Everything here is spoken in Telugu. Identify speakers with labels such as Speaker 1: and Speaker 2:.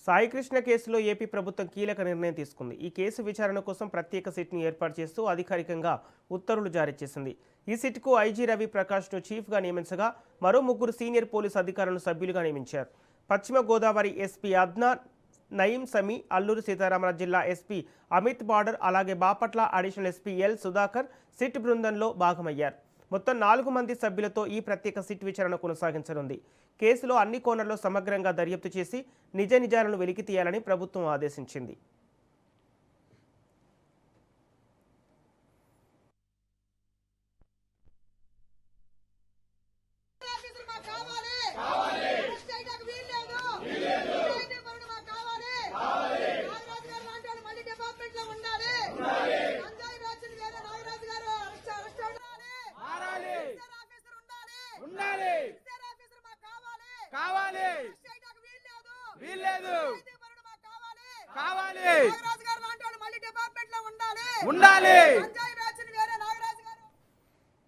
Speaker 1: సాయికృష్ణ కేసులో ఏపీ ప్రభుత్వం కీలక నిర్ణయం తీసుకుంది. ఈ కేసు విచారణ కోసం ప్రత్యేక సిట్ను ఏర్పాటు చేస్తూ అధికారికంగా ఉత్తర్వులు జారీ చేసింది. ఈ సిట్కు ఐజీ రవి ప్రకాష్ను చీఫ్గా నియమించగా మరో ముగ్గురు సీనియర్ పోలీసు అధికారులను సభ్యులుగా నియమించారు. పశ్చిమ గోదావరి ఎస్పీ అద్నాన్ నయీం సమీ, అల్లూరు సీతారామరాజు జిల్లా ఎస్పీ అమిత్ బార్డర్, అలాగే Bapatla additional SP L Sudhakar SIT బృందంలో భాగమయ్యారు. మొత్తం 4 మంది సభ్యులతో ఈ ప్రత్యేక సిట్ విచారణ కొనసాగించనుంది. కేసులో అన్ని కోణాల్లో సమగ్రంగా దర్యాప్తు చేసి నిజ నిజాలను వెలికి తీయాలని ప్రభుత్వం ఆదేశించింది.
Speaker 2: ఉండాలి